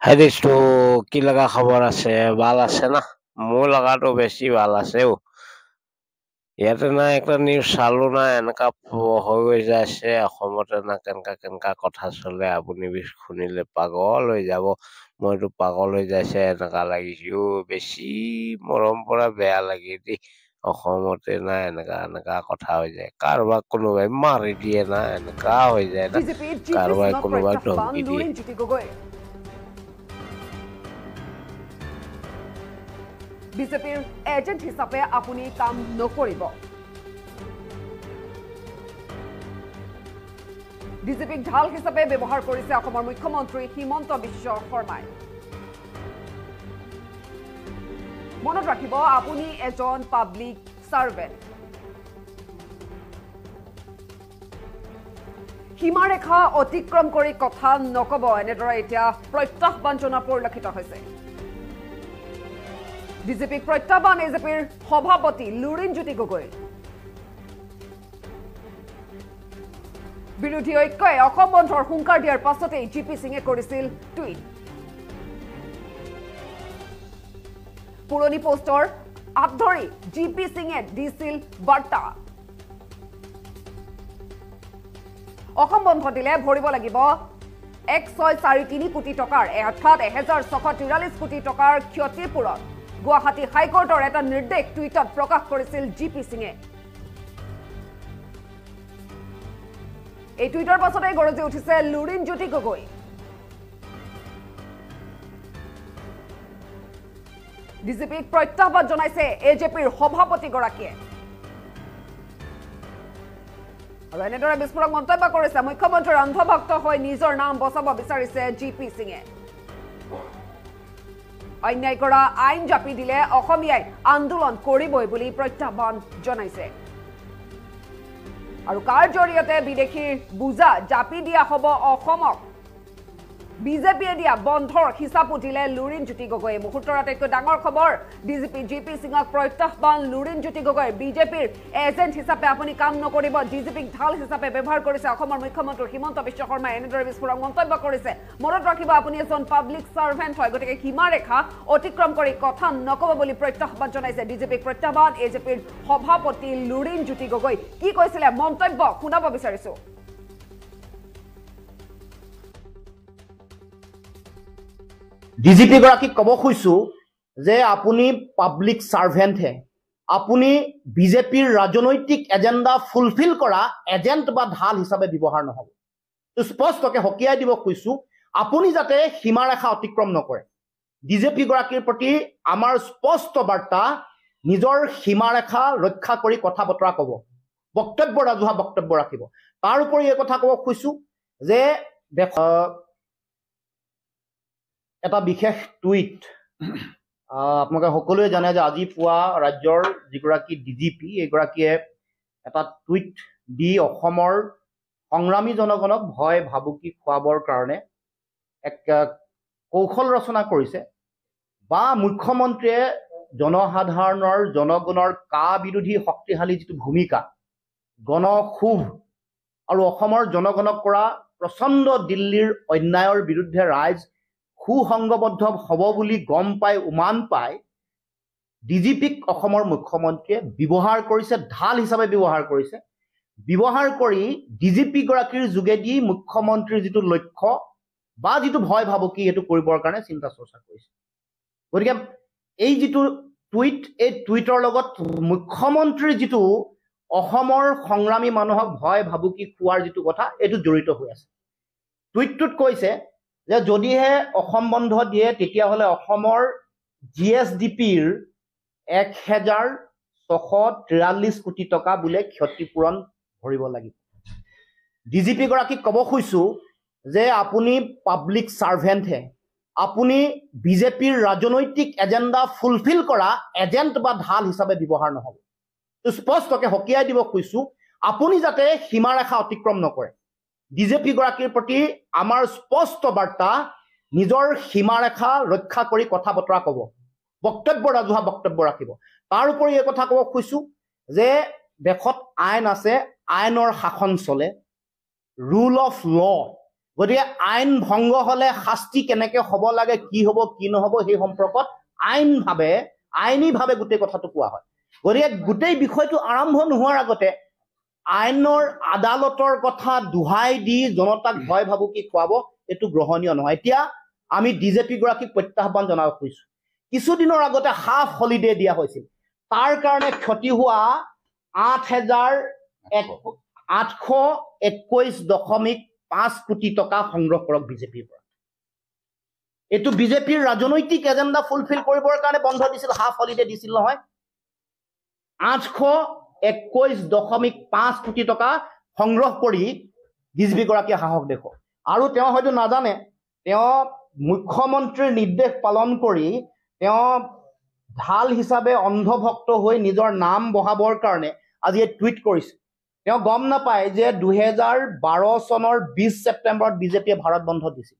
হাদিছটো কি লগা খবৰ আছে? ভাল আছে না? মোৰ লগাটো বেছি ভাল আছে। ইয়াতে না একটা নিউজ চালো না, এনেকা হৈ গৈ যাইছে অসমতে না কেনেকা কথা চলে। আপুনি শুনিলে পাগল হৈ যাব। মইতো পাগল হৈ যাইছে এনেকা লাগিছে। বেছি মৰম পৰা বেয়া লাগে দেই। অসমতে না এনেকা কথা হৈ যায়। কাৰোবাক কোনোবাই মাৰি দিয়ে না, এনেকা হৈ যায় না। কাৰোবাই কোনোবাক ধমকি দিয়ে। বিজেপিৰ এজেণ্ট হিচাপে আপুনি কাম নকৰিব। বিজেপিক ঢাল হিচাপে ব্যৱহাৰ কৰিছে অসমৰ মুখ্যমন্ত্ৰী হিমন্ত বিশ্ব শৰ্মাই। মনত ৰাখিব, আপুনি এজন পাব্লিক চাৰ্ভেণ্ট। সীমাৰেখা অতিক্ৰম কৰি কথা নকব, এনেদৰে এতিয়া প্ৰত্যাহ্বান জনোৱা পৰিলক্ষিত হৈছে। বিজেপিক প্ৰত্যাহ্বান এজেপিৰ সভাপতি লুৰিণজ্যোতি গগৈ। বিৰোধী ঐক্যই অসম বন্ধৰ হুংকাৰ দিয়াৰ পাছতেই জি পি সিঙে কৰিছিল টুইট। পুৰণি পোষ্টৰ আঁত ধৰি জি পি সিঙে দিছিল বাৰ্তা। অসম বন্ধ দিলে ভৰিব লাগিব 1,643 কোটি টকাৰ, অৰ্থাৎ 1,643 কোটি টকাৰ ক্ষতিপূৰণ। গুৱাহাটী হাইকোৰ্টৰ এটা নিৰ্দেশ টুইটত প্ৰকাশ কৰিছিল জি পি সিঙে। এই টুইটৰ পাছতে গৰজি উঠিছে লুৰিণজ্যোতি গগৈ। বিজেপিক প্ৰত্যাহ্বান জনাইছে এজেপিৰ সভাপতিগৰাকীয়ে। আৰু এনেদৰে বিস্ফোৰক মন্তব্য কৰিছে মুখ্যমন্ত্ৰীৰ অন্ধভক্ত হৈ নিজৰ নাম বচাব বিচাৰিছে জি পি সিঙে। অন্যায় কৰা আইন জাপি দিলে অসমীয়াই আন্দোলন কৰিবই বুলি প্ৰত্যাহ্বান জনাইছে। আৰু কাৰ জৰিয়তে বিদেশীৰ বুজা জাপি দিয়া হ'ব অসমক? বিজেপিয়ে দিয়া বন্ধৰ হিচাপো দিলে লুৰিণজ্যোতি গগৈ। মুহূৰ্তৰ আটাইতকৈ ডাঙৰ খবৰ, ডিজিপি জি পি সিঙক প্ৰত্যাহ্বান লুৰিণজ্যোতি গগৈ। বিজেপিৰ এজেণ্ট হিচাপে আপুনি কাম নকৰিব, ডিজিপিক ঢাল হিচাপে ব্যৱহাৰ কৰিছে অসমৰ মুখ্যমন্ত্ৰী হিমন্ত বিশ্ব শৰ্মাই। এনেদৰে বিস্ফোৰক মন্তব্য কৰিছে। মনত ৰাখিব, আপুনি এজন পাব্লিক চাৰ্ভেণ্ট হয়, গতিকে সীমাৰেখা অতিক্ৰম কৰি কথা নকব বুলি প্ৰত্যাহ্বান জনাইছে। ডিজিপিক প্ৰত্যাহ্বান এজেপিৰ সভাপতি লুৰিণজ্যোতি গগৈ। কি কৈছিলে মন্তব্য শুনাব বিচাৰিছো। ডিজিপি গৰাকীক ক'ব খুজিছো যে আপুনি পাব্লিক চাৰ্ভেণ্টহে, আপুনি বিজেপিৰ ৰাজনৈতিক এজেণ্ডা ফুলফিল কৰা এজেণ্ট বা ঢাল হিচাপে ব্যৱহাৰ নহ'ব। স্পষ্টকৈ সকীয়াই দিব খুজিছো, আপুনি যাতে সীমাৰেখা অতিক্ৰম নকৰে। ডিজিপি গৰাকীৰ প্ৰতি আমাৰ স্পষ্ট বাৰ্তা, নিজৰ সীমাৰেখা ৰক্ষা কৰি কথা বতৰা ক'ব, বক্তব্য ৰাজহুৱা বক্তব্য ৰাখিব। তাৰ উপৰি এই কথা ক'ব খুজিছো যে এটা বিশেষ টুইট আপোনালোকে সকলোৱে জানে যে আজি পুৱা ৰাজ্যৰ যিগৰাকী ডিজিপি, এইগৰাকীয়ে এটা টুইট দি অসমৰ সংগ্ৰামী জনগণক ভয় ভাবুকি খুৱাবৰ কাৰণে এক কৌশল ৰচনা কৰিছে, বা মুখ্যমন্ত্ৰীয়ে জনসাধাৰণৰ জনগণৰ কা বিৰোধী শক্তিশালী যিটো ভূমিকা, গণক্ষোভ আৰু অসমৰ জনগণক কৰা প্ৰচণ্ড দিল্লীৰ অন্যায়ৰ বিৰুদ্ধে ৰাইজ সুসংগবদ্ধ হ'ব বুলি গম পাই, উমান পাই ডিজিপিক অসমৰ মুখ্যমন্ত্ৰীয়ে ব্যৱহাৰ কৰিছে, ঢাল হিচাপে ব্যৱহাৰ কৰিছে। ব্যৱহাৰ কৰি ডিজিপি গৰাকীৰ যোগেদি মুখ্যমন্ত্ৰীৰ যিটো লক্ষ্য বা যিটো ভয় ভাবুকি, সেইটো কৰিবৰ কাৰণে চিন্তা চৰ্চা কৰিছে। গতিকে এই যিটো টুইট, এই টুইটৰ লগত মুখ্যমন্ত্ৰীৰ যিটো অসমৰ সংগ্ৰামী মানুহক ভয় ভাবুকি খোৱাৰ যিটো কথা, এইটো জড়িত হৈ আছে। টুইটটোত কৈছে যে যদিহে অসম বন্ধ দিয়ে, তেতিয়াহ'লে অসমৰ GSDPৰ 1,643 কোটি টকা বোলে ক্ষতিপূৰণ ভৰিব লাগিব। ডিজিপি গৰাকীক ক'ব খুজিছো যে আপুনি পাব্লিক চাৰ্ভেণ্টহে, আপুনি বিজেপিৰ ৰাজনৈতিক এজেণ্ডা ফুলফিল কৰা এজেণ্ট বা ঢাল হিচাপে ব্যৱহাৰ নহ'ব। স্পষ্টকৈ সকীয়াই দিব খুজিছো, আপুনি যাতে সীমাৰেখা অতিক্ৰম নকৰে। ডিজিপি গৰাকীৰ প্ৰতি আমাৰ স্পষ্ট বাৰ্তা, নিজৰ সীমাৰেখা ৰক্ষা কৰি কথা বতৰা ক'ব, বক্তব্য ৰাজহুৱা বক্তব্য ৰাখিব। তাৰ উপৰি এই কথা ক'ব খুজিছো যে দেশত আইন আছে, আইনৰ শাসন চলে, ৰুল অফ ল, গতিকে আইন ভংগ হলে শাস্তি কেনেকে হ'ব লাগে, কি হ'ব কি নহ'ব, সেই সম্পৰ্কত আইনীভাৱে গোটেই কথাটো কোৱা হয়। গতিকে গোটেই বিষয়টো আৰম্ভ নোহোৱাৰ আগতে আইনৰ আদালতৰ কথা দোহাই দি জনতাক ভয় ভাবুকি খুৱাব, এইটো গ্ৰহণীয় নহয়। এতিয়া আমি ডিজেপি গৰাকীক প্ৰত্যাহ্বান জনাব খুজিছো। কিছুদিনৰ আগতে হাফ হলিডে দিয়া হৈছিল, তাৰ কাৰণে ক্ষতি হোৱা 8,821.5 কোটি টকা সংগ্ৰহ কৰক বিজেপিৰ পৰা। এইটো বিজেপিৰ ৰাজনৈতিক এজেণ্ডা ফুলফিল কৰিবৰ কাৰণে বন্ধ দিছিল, হাফ হলিডে দিছিল নহয়। 821.5 কোটি টকা সংগ্ৰহ কৰি ডিজিপি গৰাকীয়ে সাহস দেখুৱাওক। আৰু তেওঁ হয়তো নাজানে, তেওঁ মুখ্যমন্ত্ৰীৰ নিৰ্দেশ পালন কৰি তেওঁ ঢাল হিচাপে অন্ধভক্ত হৈ নিজৰ নাম বহাবৰ কাৰণে আজি টুইট কৰিছে। তেওঁ গম নাপায় যে 2012 চনৰ 20 ছেপ্টেম্বৰত বিজেপিয়ে ভাৰত বন্ধ দিছিল।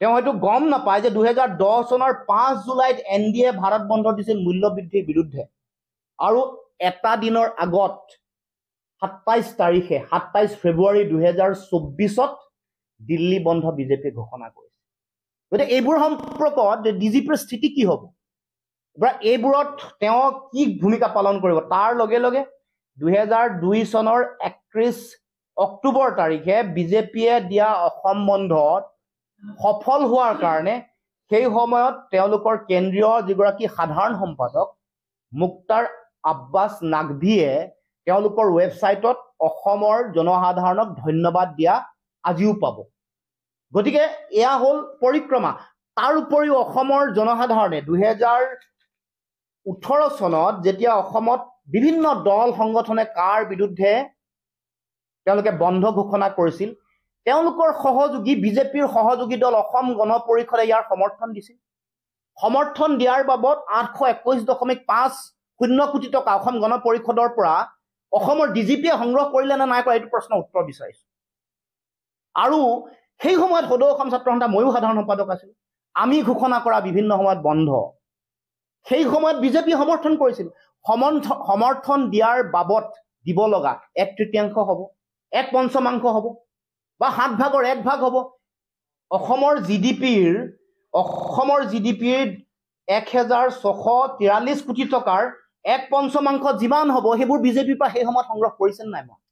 তেওঁ হয়তো গম নাপায় যে 2010 চনৰ 5 জুলাইত NDA ভাৰত বন্ধ দিছিল মূল্যবৃদ্ধিৰ বিৰুদ্ধে। আৰু এটা দিনৰ আগত 27 ফেব্ৰুৱাৰী 2024ত দিল্লী বন্ধ বিজেপিয়ে ঘোষণা কৰিছে। গতিকে এইবোৰ সম্পৰ্কত ডিজিপিৰ স্থিতি কি হ'ব, এইবোৰত তেওঁ কি ভূমিকা পালন কৰিব? তাৰ লগে লগে 2002 চনৰ 31 অক্টোবৰ তাৰিখে বিজেপিয়ে দিয়া অসম বন্ধত সফল হোৱাৰ কাৰণে সেই সময়ত তেওঁলোকৰ কেন্দ্ৰীয় যিগৰাকী সাধাৰণ সম্পাদক মুক্তাৰ আব্বাছ নাকভিয়ে তেওঁলোকৰ ৱেবছাইটত অসমৰ জনসাধাৰণক ধন্যবাদ দিয়া আজিও পাব। গতিকে এয়া হ'ল পৰিক্ৰমা। তাৰ উপৰিও অসমৰ জনসাধাৰণে 2018 চনত যেতিয়া অসমত বিভিন্ন দল সংগঠনে কাৰ বিৰুদ্ধে তেওঁলোকে বন্ধ ঘোষণা কৰিছিল, তেওঁলোকৰ সহযোগী বিজেপিৰ সহযোগী দল অসম গণ পৰিষদে ইয়াৰ সমৰ্থন দিছিল। সমৰ্থন দিয়াৰ বাবদ 821.50 কোটি টকা অসম গণ পৰিষদৰ পৰা অসমৰ ডিজিপিয়ে সংগ্ৰহ কৰিলে নে নাই কৰা, এইটো প্ৰশ্নৰ উত্তৰ বিচাৰিছো। আৰু সেই সময়ত সদৌ অসম ছাত্ৰ সন্থা, ময়ো সাধাৰণ সম্পাদক আছিলোঁ, আমি ঘোষণা কৰা বিভিন্ন সময়ত বন্ধ সেই সময়ত বিজেপি সমৰ্থন কৰিছিল। সমৰ্থন দিয়াৰ বাবদ দিব লগা 1/3 হ'ব, 1/5 হ'ব, বা 7 ভাগৰ 1 ভাগ হ'ব। অসমৰ জিডিপিৰ 1643 কোটি টকাৰ 1/5 যিমান হ'ব, সেইবোৰ বিজেপিৰ পৰা সেই সময়ত সংগ্ৰহ কৰিছে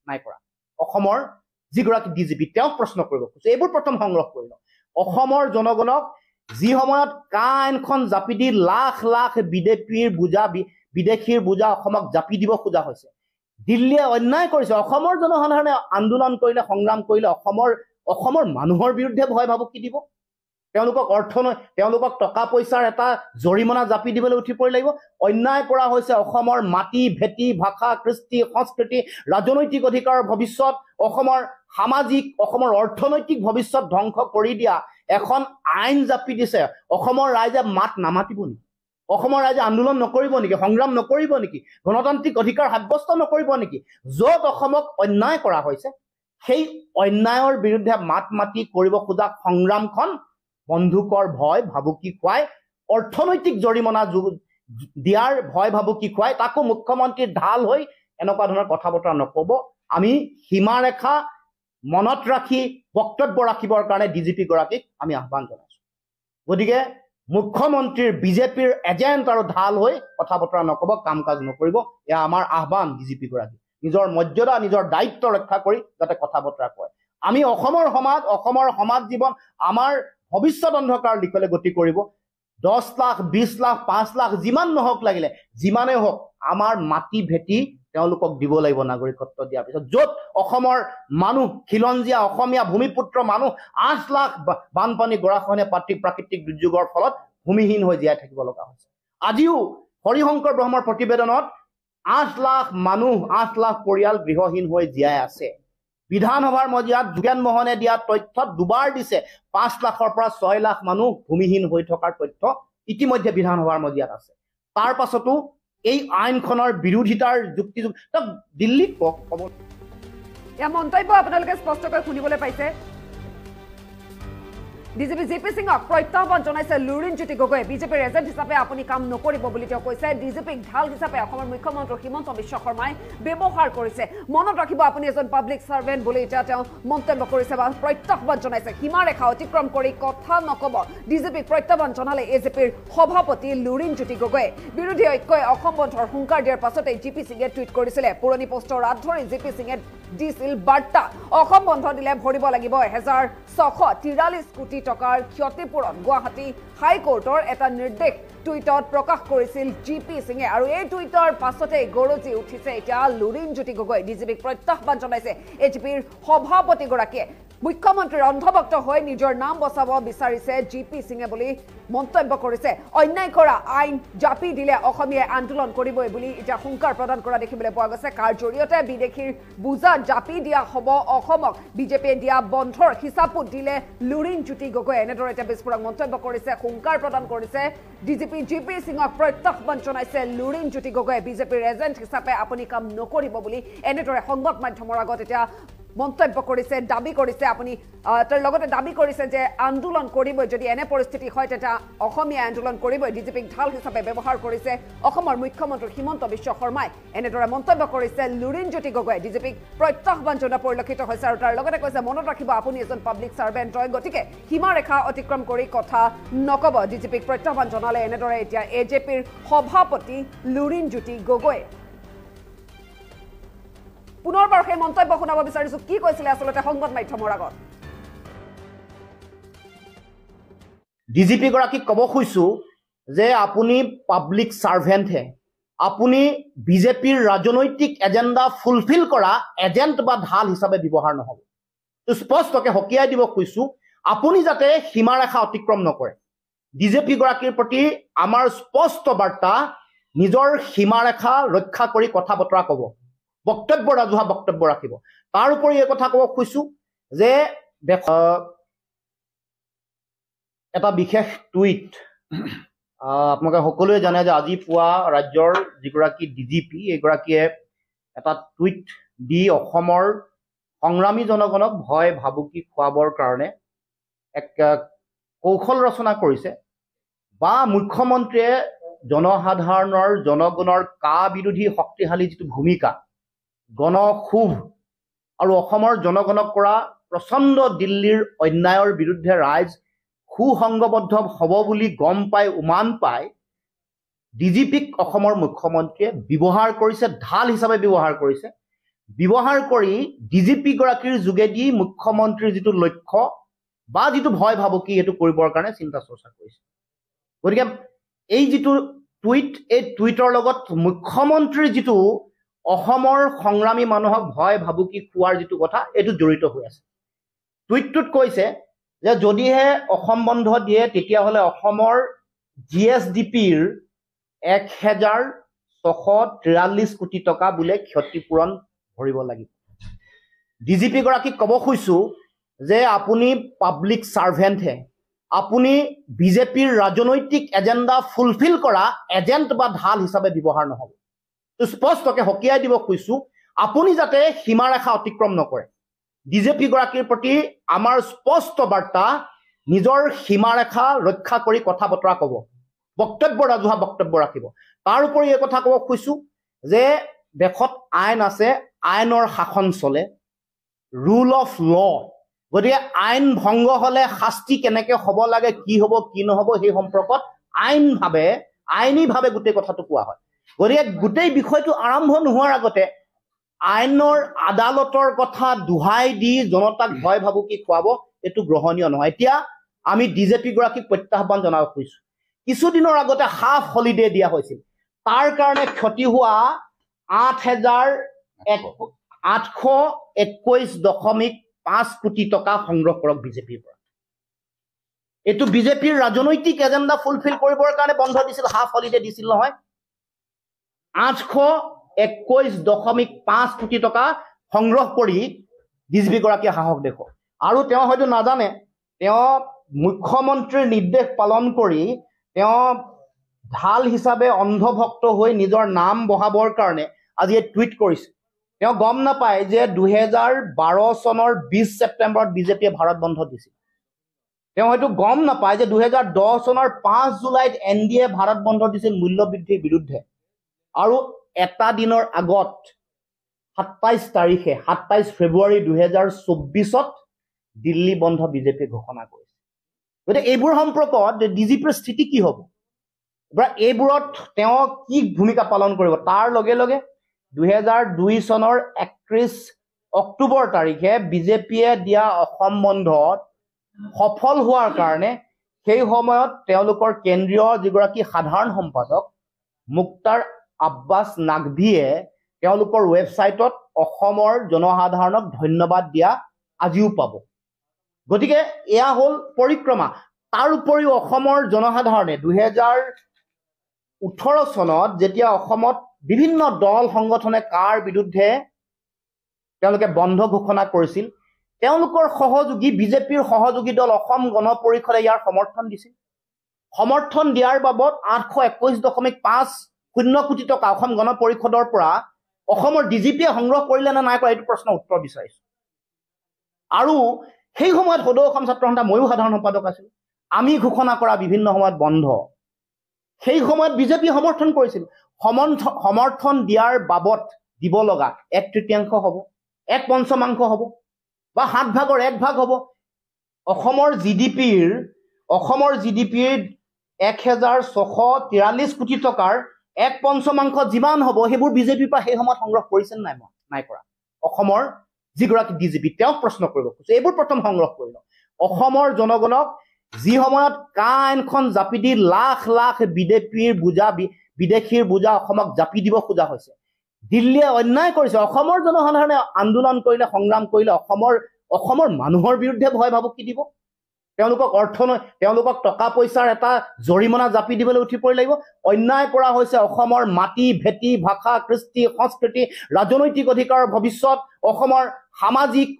নাই কৰা? অসমৰ যিগৰাকী ডিজিপি, তেওঁক প্ৰশ্ন কৰিব খুজিছো। এইবোৰ প্ৰথম সংগ্ৰহ কৰি লওক। অসমৰ জনগণক যি সময়ত আইনখন জাপি দি লাখ লাখ বিদেশীৰ বোজা অসমক জাপি দিব খোজা হৈছে, দিল্লীয়ে অন্যায় কৰিছে। অসমৰ জনসাধাৰণে আন্দোলন কৰিলে, সংগ্ৰাম কৰিলে অসমৰ মানুহৰ বিৰুদ্ধে ভয় ভাবুকি দিব। তেওঁলোকক টকা পইচাৰ এটা জৰিমনা জাপি দিবলৈ উঠি পৰি লাগিব। অন্যায় কৰা হৈছে অসমৰ মাটি ভেটি, ভাষা, কৃষ্টি, সংস্কৃতি, ৰাজনৈতিক অধিকাৰৰ ভৱিষ্যত, অসমৰ অৰ্থনৈতিক ভৱিষ্যত ধ্বংস কৰি দিয়া এখন আইন জাপি দিছে। অসমৰ ৰাইজে মাত নামাতিব নেকি? অসমৰ ৰাইজে আন্দোলন নকৰিব নেকি? সংগ্ৰাম নকৰিব নেকি? গণতান্ত্ৰিক অধিকাৰ সাব্যস্ত নকৰিব নেকি? য'ত অসমক অন্যায় কৰা হৈছে, সেই অন্যায়ৰ বিৰুদ্ধে মাত মাতি কৰিব খোজা সংগ্ৰামখন বন্ধুকৰ ভয় ভাবুকি খুৱাই, অৰ্থনৈতিক জৰিমনা দিয়াৰ ভয় ভাবুকি খুৱাই, তাকো মুখ্যমন্ত্ৰীৰ ঢাল হৈ এনেকুৱা ধৰণৰ কথা বতৰা নক'ব। আমি সীমাৰেখা মনত ৰাখি বক্তব্য ৰাখিবৰ কাৰণে ডিজিপি গৰাকীক আমি আহ্বান জনাইছোঁ। গতিকে মুখ্যমন্ত্ৰীৰ বিজেপিৰ এজেণ্ট আৰু ঢাল হৈ কথা বতৰা নক'ব, কাম কাজ নকৰিব। এয়া আমাৰ আহ্বান ডিজিপি গৰাকী, নিজৰ মৰ্যাদা, নিজৰ দায়িত্ব ৰক্ষা কৰি যাতে কথা বতৰা কয়। আমি অসমৰ সমাজ জীৱন, আমাৰ ভৱিষ্যত অন্ধকাৰ দিশলৈ গতি কৰিব। 10 লাখ, 20 লাখ, 5 লাখ যিমান নহওক লাগিলে, যিমানেই হওক, আমাৰ মাটি ভেটি তেওঁলোকক দিব লাগিব নাগৰিকত্ব দিয়াৰ পিছত। য'ত অসমৰ মানুহ, খিলঞ্জীয়া অসমীয়া ভূমিপুত্ৰ মানুহ 8 লাখ বানপানী, গৰাখহনীয়া, প্ৰাকৃতিক দুৰ্যোগৰ ফলত ভূমিহীন হৈ জীয়াই থাকিব লগা হৈছে। আজিও হৰিশংকৰ ব্ৰহ্মৰ প্ৰতিবেদনত 8 লাখ মানুহ, 8 লাখ পৰিয়াল গৃহহীন হৈ জীয়াই আছে। বিধানসভাৰ মজিয়াত যোগেন মোহনে দিয়া তথ্যত দুবাৰ দিছে 5 লাখৰ পৰা 6 লাখ মানুহ ভূমিহীন হৈ থকাৰ তথ্য ইতিমধ্যে বিধানসভাৰ মজিয়াত আছে। তাৰ পাছতো এই আইনখনৰ বিৰোধিতাৰ যুক্তিযুক্ত দিল্লীত ক'ব। এয়া মন্তব্য আপোনালোকে স্পষ্টকৈ শুনিবলৈ পাইছে। ডিজিপি জিপি সিঙক প্ৰত্যাহ্বান জনাইছে লুৰিণজ্যোতি গগৈয়ে বিজেপিৰ এজেণ্ট হিচাপে আপুনি কাম নকৰিব বুলি তেওঁ কৈছে ডিজিপিক ঢাল হিচাপে অসমৰ মুখ্যমন্ত্ৰী হিমন্ত বিশ্ব শৰ্মাই ব্যৱহাৰ কৰিছে মনত ৰাখিব আপুনি এজন পাব্লিক সাৰ্ভেণ্ট বুলি এতিয়া তেওঁ মন্তব্য কৰিছে বা প্ৰত্যাহ্বান জনাইছে সীমাৰেখা অতিক্ৰম কৰি কথা নকব ডিজিপিক প্ৰত্যাহ্বান জনালে এজেপিৰ সভাপতি লুৰিণজ্যোতি গগৈয়ে বিৰোধী ঐক্যই অসম বন্ধৰ হুংকাৰ দিয়াৰ পাছতে জিপি সিঙে টুইট কৰিছিলে পুৰণি পোষ্টৰ আঁত ধৰি জিপি সিঙে দিছিল বাৰ্তা অসম বন্ধ দিলে ভৰিব লাগিব 1643 কোটি টকাৰ ক্ষতিপূৰণ গুৱাহাটী হাইকোৰ্টৰ এটা নিৰ্দেশ টুইটত প্ৰকাশ কৰিছিল জিপি সিঙে আৰু এই টুইটৰ পাছতে গৰজি উঠিছে এতিয়া লুৰিণজ্যোতি গগৈ ডিজিপিক প্ৰত্যাহ্বান জনাইছে এজিপিৰ সভাপতিগৰাকীয়ে মুখ্যমন্ত্ৰীৰ অন্ধভক্ত হৈ নিজৰ নাম বচাব বিচাৰিছে জিপি সিঙে বুলি মন্তব্য কৰিছে অন্যায় কৰা আইন জাপি দিলে অসমীয়াই আন্দোলন কৰিবই বুলি এতিয়া হুংকাৰ প্ৰদান কৰা দেখিবলৈ পোৱা গৈছে কাৰ জৰিয়তে বিদেশীৰ বুজা জাপি দিয়া হ'ব অসমক বিজেপিয়ে দিয়া বন্ধৰ হিচাপত দিলে লুৰিণজ্যোতি গগৈ এনেদৰে এটা বিস্ফোৰক মন্তব্য কৰিছে হুংকাৰ প্ৰদান কৰিছে ডিজিপি জিপি সিঙক প্ৰত্যাহ্বান জনাইছে লুৰিণজ্যোতি গগৈয়ে বিজেপিৰ এজেণ্ট হিচাপে আপুনি কাম নকৰিব বুলি এনেদৰে সংবাদ মাধ্যমৰ আগত এতিয়া মন্তব্য কৰিছে দাবী কৰিছে আপুনি তাৰ লগতে দাবী কৰিছে যে আন্দোলন কৰিবই যদি এনে পৰিস্থিতি হয় তেতিয়া অসমীয়া আন্দোলন কৰিবই ডিজিপিক ঢাল হিচাপে ব্যৱহাৰ কৰিছে অসমৰ মুখ্যমন্ত্ৰী হিমন্ত বিশ্ব শৰ্মাই এনেদৰে মন্তব্য কৰিছে লুৰিণজ্যোতি গগৈয়ে ডিজিপিক প্ৰত্যাহ্বান জনোৱা পৰিলক্ষিত হৈছে আৰু তাৰ লগতে কৈছে মনত ৰাখিব আপুনি এজন পাব্লিক সাৰ্ভেণ্ট হয় গতিকে সীমাৰেখা অতিক্ৰম কৰি কথা নকব ডিজিপিক প্ৰত্যাহ্বান জনালে এনেদৰে এতিয়া এজেপিৰ সভাপতি লুৰিণজ্যোতি গগৈয়ে পুনৰবাৰ সেই মন্তব্য শুনাব বিচাৰিছো কি কৈছিলে আসলতে সংবাদ মাধ্যমৰ আগত ডিজিপি গৰাকীক ক'ব খুজিছো যে আপুনি পাব্লিক সাৰ্ভেণ্ট হে আপুনি বিজেপিৰ ৰাজনৈতিক এজেণ্ডা ফুলফিল কৰা এজেণ্ট বা ঢাল হিচাপে ব্যৱহাৰ নহ'ব তো স্পষ্টকৈ হকিয়াই দিব খুজিছো আপুনি যাতে সীমাৰেখা অতিক্ৰম নকৰে ডিজিপি গৰাকীৰ প্ৰতি আমাৰ স্পষ্ট বাৰ্তা নিজৰ সীমাৰেখা ৰক্ষা কৰি কথা বতৰা ক'ব বক্তব্য ৰাজহুৱা বক্তব্য ৰাখিব তাৰ উপৰি এই কথা ক'ব খুজিছো যে এটা বিশেষ টুইট আপোনালোকে সকলোৱে জানে যে আজি পুৱা ৰাজ্যৰ যিগৰাকী ডিজিপি এইগৰাকীয়ে এটা টুইট দি অসমৰ সংগ্ৰামী জনগণক ভয় ভাবুকি খুৱাবৰ কাৰণে এক কৌশল ৰচনা কৰিছে বা মুখ্যমন্ত্ৰীয়ে জনসাধাৰণৰ জনগণৰ কা বিৰোধী শক্তিশালী যিটো ভূমিকা গণক্ষোভ আৰু অসমৰ জনগণক কৰা প্ৰচণ্ড দিল্লীৰ অন্যায়ৰ বিৰুদ্ধে ৰাইজ সুসংগবদ্ধ হ'ব বুলি গম পাই উমান পাই ডিজিপিক অসমৰ মুখ্যমন্ত্ৰীয়ে ব্যৱহাৰ কৰিছে ঢাল হিচাপে ব্যৱহাৰ কৰি ডিজিপি গৰাকীৰ যোগেদি মুখ্যমন্ত্ৰীৰ যিটো লক্ষ্য বা যিটো ভয় ভাবুকি সেইটো কৰিবৰ কাৰণে চিন্তা চৰ্চা কৰিছে গতিকে এই যিটো টুইট এই টুইটৰ লগত মুখ্যমন্ত্ৰীৰ যিটো অসমৰ সংগ্ৰামী মানুহক ভয় ভাবুকি খোৱাৰ যিটো কথা এইটো জড়িত হৈ আছে টুইটটোত কৈছে যে যদিহে অসম বন্ধ দিয়ে তেতিয়াহ'লে অসমৰ GSDPৰ 1643 কোটি টকা বোলে ক্ষতিপূৰণ ভৰিব লাগিব ডিজিপি গৰাকীক ক'ব খুজিছো যে আপুনি পাব্লিক সাৰ্ভেণ্ট হে আপুনি বিজেপিৰ ৰাজনৈতিক এজেণ্ডা ফুলফিল কৰা এজেণ্ট বা ঢাল হিচাপে ব্যৱহাৰ নহ'ব তো স্পষ্টকৈ হকিয়াই দিব খুজিছো আপুনি যাতে সীমাৰেখা অতিক্ৰম নকৰে ডিজিপি গৰাকীৰ প্ৰতি আমাৰ স্পষ্ট বাৰ্তা নিজৰ সীমাৰেখা ৰক্ষা কৰি কথা বতৰা ক'ব বক্তব্য ৰাজহুৱা বক্তব্য ৰাখিব তাৰ উপৰি এই কথা ক'ব খুজিছো যে দেশত আইন আছে আইনৰ শাসন চলে ৰুল অফ ল গতিকে আইন ভংগ হ'লে শাস্তি কেনেকৈ হ'ব লাগে কি হ'ব কি নহ'ব সেই সম্পৰ্কত আইনীভাৱে গোটেই কথাটো কোৱা হয় গতিকে গোটেই বিষয়টো আৰম্ভ নোহোৱাৰ আগতে আইনৰ আদালতৰ কথা দোহাই দি জনতাক ভয় ভাবুকি খুৱাব এইটো গ্ৰহণীয় নহয় এতিয়া আমি ডিজিপি গৰাকীক প্ৰত্যাহ্বান জনাব খুজিছো কিছুদিনৰ আগতে হাফ হলিডে দিয়া হৈছিল তাৰ কাৰণে ক্ষতি হোৱা 8,821.5 কোটি টকা সংগ্ৰহ কৰক বিজেপিৰ পৰা এইটো বিজেপিৰ ৰাজনৈতিক এজেণ্ডা ফুলফিল কৰিবৰ কাৰণে বন্ধ দিছিল হাফ হলিডে দিছিল নহয় 821.5 কোটি টকা সংগ্ৰহ কৰি ডিজিপি গৰাকীয়ে সাহস দেখুৱাওক আৰু তেওঁ হয়তো নাজানে তেওঁ মুখ্যমন্ত্ৰীৰ নিৰ্দেশ পালন কৰি তেওঁ ঢাল হিচাপে অন্ধভক্ত হৈ নিজৰ নাম বহাবৰ কাৰণে আজি এই টুইট কৰিছে তেওঁ গম নাপায় যে 2012 চনৰ 20 ছেপ্টেম্বৰত বিজেপিয়ে ভাৰত বন্ধ দিছিল তেওঁ হয়তো গম নাপায় যে 2010 চনৰ 5 জুলাইত NDA ভাৰত বন্ধ দিছিল মূল্য বৃদ্ধিৰ বিৰুদ্ধে আৰু এটা দিনৰ আগত 27 ফেব্ৰুৱাৰী 2024ত দিল্লী বন্ধ বিজেপি ঘোষণা কৰিছে গতিকে এইবোৰ সম্পৰ্কত ডিজিপিৰ স্থিতি কি হ'ব এইবোৰত তেওঁ কি ভূমিকা পালন কৰিব তাৰ লগে লগে 2002 চনৰ 31 অক্টোবৰ তাৰিখে বিজেপিয়ে দিয়া অসম বন্ধত সফল হোৱাৰ কাৰণে সেই সময়ত তেওঁলোকৰ কেন্দ্ৰীয় যিগৰাকী সাধাৰণ সম্পাদক মুক্তাৰ আব্বাছ নাকভিয়ে তেওঁলোকৰ ৱেবছাইটত অসমৰ জনসাধাৰণক ধন্যবাদ দিয়া আজিও পাব গতিকে এয়া হ'ল পৰিক্ৰমা তাৰ উপৰিও অসমৰ জনসাধাৰণে 2018 চনত যেতিয়া অসমত বিভিন্ন দল সংগঠনে কাৰ বিৰুদ্ধে তেওঁলোকে বন্ধ ঘোষণা কৰিছিল তেওঁলোকৰ সহযোগী বিজেপিৰ সহযোগী দল অসম গণ পৰিষদে ইয়াৰ সমৰ্থন দিছিল সমৰ্থন দিয়াৰ বাবদ 821.50 কোটি টকা অসম গণ পৰিষদৰ পৰা অসমৰ ডিজিপিয়ে সংগ্ৰহ কৰিলে নে নাই কৰা এইটো প্ৰশ্নৰ উত্তৰ বিচাৰিছো আৰু সেই সময়ত সদৌ অসম ছাত্ৰ সন্থা ময়ো সাধাৰণ সম্পাদক আছিল আমি ঘোষণা কৰা বিভিন্ন সময়ত বন্ধ সেই সময়ত বিজেপি সমৰ্থন কৰিছিল সমৰ্থন দিয়াৰ বাবদ দিব লগা 1/3 হ'ব 1/5 হ'ব বা 7 ভাগৰ 1 ভাগ হ'ব অসমৰ জিডিপিৰ 1643 কোটি টকাৰ 1/5 যিমান হ'ব সেইবোৰ বিজেপিৰ পৰা সেই সময়ত সংগ্ৰহ কৰিছে নাই কৰা অসমৰ যিগৰাকী ডিজিপি তেওঁক প্ৰশ্ন কৰিব খুজিছে এইবোৰ প্ৰথম সংগ্ৰহ কৰিল অসমৰ জনগণক যি সময়ত আইনখন জাপি দি লাখ লাখ বিদেশীৰ বুজা অসমক জাপি দিব খোজা হৈছে দিল্লীয়ে অন্যায় কৰিছে অসমৰ জনসাধাৰণে আন্দোলন কৰিলে সংগ্ৰাম কৰিলে অসমৰ মানুহৰ বিৰুদ্ধে ভয় ভাবুকি দিব তেওঁলোকক টকা পইচাৰ এটা জৰিমনা জাপি দিবলৈ উঠি পৰি লাগিব অন্যায় কৰা হৈছে অসমৰ মাটি ভেটি ভাষা কৃষ্টি সংস্কৃতি ৰাজনৈতিক অধিকাৰৰ ভৱিষ্যত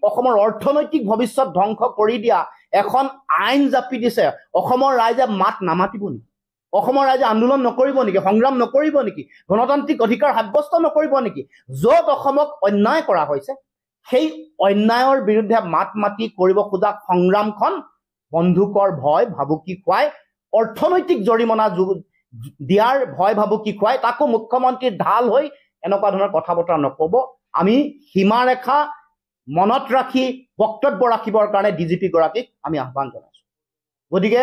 অসমৰ অৰ্থনৈতিক ভৱিষ্যত ধ্বংস কৰি দিয়া এখন আইন জাপি দিছে অসমৰ ৰাইজে মাত নামাতিব নেকি অসমৰ ৰাইজে আন্দোলন নকৰিব নেকি সংগ্ৰাম নকৰিব নেকি গণতান্ত্ৰিক অধিকাৰ সাব্যস্ত নকৰিব নেকি য'ত অসমক অন্যায় কৰা হৈছে সেই অন্যায়ৰ বিৰুদ্ধে মাত মাতি কৰিব খোজা সংগ্ৰামখন বন্ধুকৰ ভয় ভাবুকি খুৱাই অৰ্থনৈতিক জৰিমনা দিয়াৰ ভয় ভাবুকি খুৱাই তাকো মুখ্যমন্ত্ৰীৰ ঢাল হৈ এনেকুৱা ধৰণৰ কথা বতৰা নক'ব আমি সীমাৰেখা মনত ৰাখি বক্তব্য ৰাখিবৰ কাৰণে ডিজিপি গৰাকীক আমি আহ্বান জনাইছো গতিকে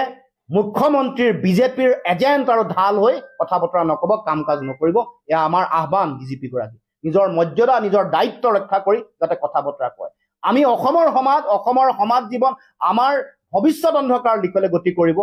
মুখ্যমন্ত্ৰীৰ বিজেপিৰ এজেণ্ট আৰু ঢাল হৈ কথা বতৰা নক'ব কাম কাজ নকৰিব এয়া আমাৰ আহ্বান ডিজিপি গৰাকী নিজৰ মৰ্যাদা নিজৰ দায়িত্ব ৰক্ষা কৰি যাতে কথা বতৰা কয় আমি অসমৰ সমাজ জীৱন আমাৰ ভৱিষ্যত অন্ধকাৰ দিশলৈ গতি কৰিব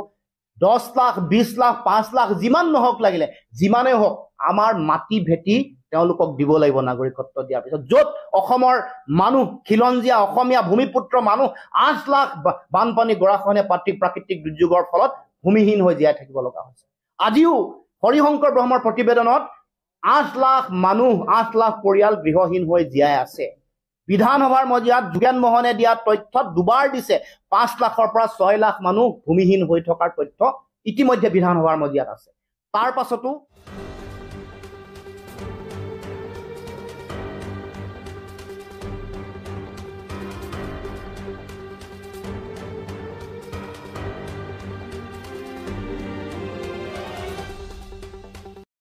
10 লাখ 20 লাখ 5 লাখ যিমান নহওক লাগিলে যিমানেই হওক আমাৰ মাটি ভেটি তেওঁলোকক দিব লাগিব নাগৰিকত্ব দিয়াৰ পিছত য'ত অসমৰ মানুহ খিলঞ্জীয়া অসমীয়া ভূমিপুত্ৰ মানুহ 8 লাখ বানপানী গৰাখহনীয়া প্ৰাকৃতিক দুৰ্যোগৰ ফলত ভূমিহীন হৈ জীয়াই থাকিব লগা হৈছে আজিও হৰিশংকৰ ব্ৰহ্মৰ প্ৰতিবেদনত 8 লাখ মানুহ 8 লাখ পৰিয়াল গৃহহীন হৈ জীয়াই আছে বিধানসভাৰ মজিয়াত যোগেন মোহনে দিয়া তথ্যত দুবাৰ দিছে 5 লাখৰ পৰা 6 লাখ মানুহ ভূমিহীন হৈ থকাৰ তথ্য ইতিমধ্যে বিধানসভাৰ মজিয়াত আছে তাৰ পাছতো